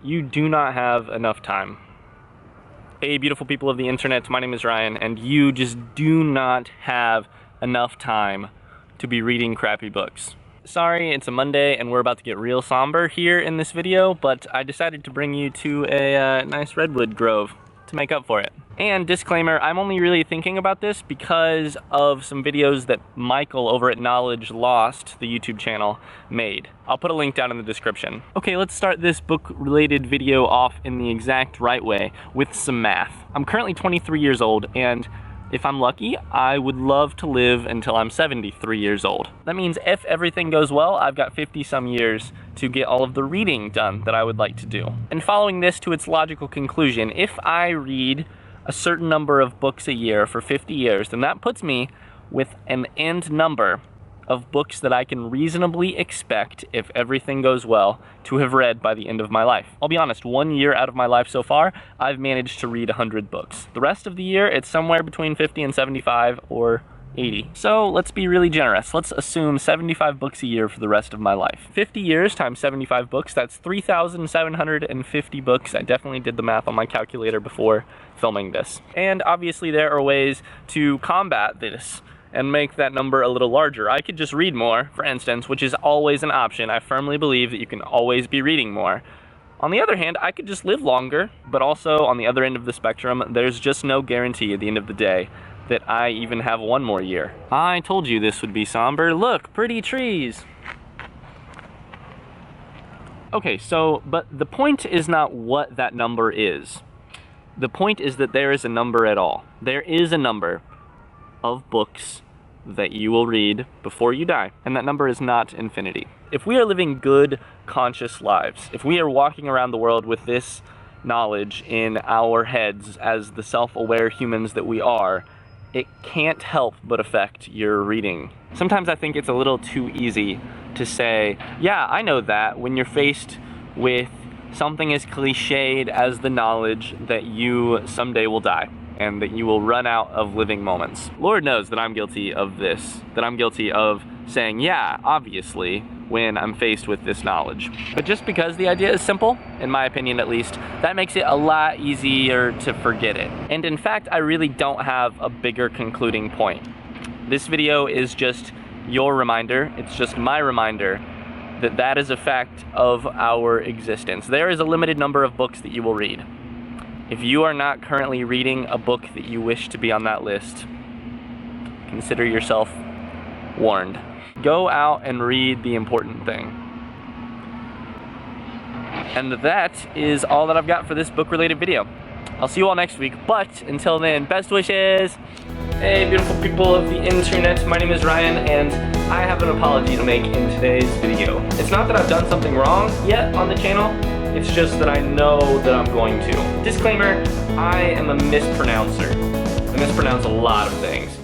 you do not have enough time. Hey, beautiful people of the internet, my name is Ryan, and you just do not have enough time to be reading crappy books. Sorry, it's a Monday and we're about to get real somber here in this video, but I decided to bring you to a nice redwood grove to make up for it. And disclaimer, I'm only really thinking about this because of some videos that Michael over at Knowledge Lost, the YouTube channel, made. I'll put a link down in the description. Okay, let's start this book-related video off in the exact right way with some math. I'm currently 23 years old, and if I'm lucky, I would love to live until I'm 73 years old. That means if everything goes well, I've got 50-some years to get all of the reading done that I would like to do. And following this to its logical conclusion, if I read a certain number of books a year for 50 years, then that puts me with an end number of books that I can reasonably expect, if everything goes well, to have read by the end of my life. I'll be honest, 1 year out of my life so far, I've managed to read 100 books. The rest of the year, it's somewhere between 50 and 75 or 80. So let's be really generous. Let's assume 75 books a year for the rest of my life. 50 years times 75 books, that's 3,750 books. I definitely did the math on my calculator before filming this. And obviously there are ways to combat this and make that number a little larger. I could just read more, for instance, which is always an option. I firmly believe that you can always be reading more. On the other hand, I could just live longer, but also on the other end of the spectrum, there's just no guarantee at the end of the day that I even have one more year. I told you this would be somber. Look, pretty trees. Okay, but the point is not what that number is. The point is that there is a number at all. There is a number of books that you will read before you die, and that number is not infinity. If we are living good, conscious lives, if we are walking around the world with this knowledge in our heads as the self-aware humans that we are, it can't help but affect your reading. Sometimes I think it's a little too easy to say, yeah, I know that, when you're faced with something as cliched as the knowledge that you someday will die and that you will run out of living moments. Lord knows that I'm guilty of this, that I'm guilty of saying, yeah, obviously, when I'm faced with this knowledge. But just because the idea is simple, in my opinion at least, that makes it a lot easier to forget it. And in fact, I really don't have a bigger concluding point. This video is just your reminder, it's just my reminder, that that is a fact of our existence. There is a limited number of books that you will read. If you are not currently reading a book that you wish to be on that list, consider yourself warned. Go out and read the important thing. And that is all that I've got for this book-related video. I'll see you all next week, but until then, best wishes! Hey, beautiful people of the internet, my name is Ryan, and I have an apology to make in today's video. It's not that I've done something wrong yet on the channel, it's just that I know that I'm going to. Disclaimer, I am a mispronouncer. I mispronounce a lot of things.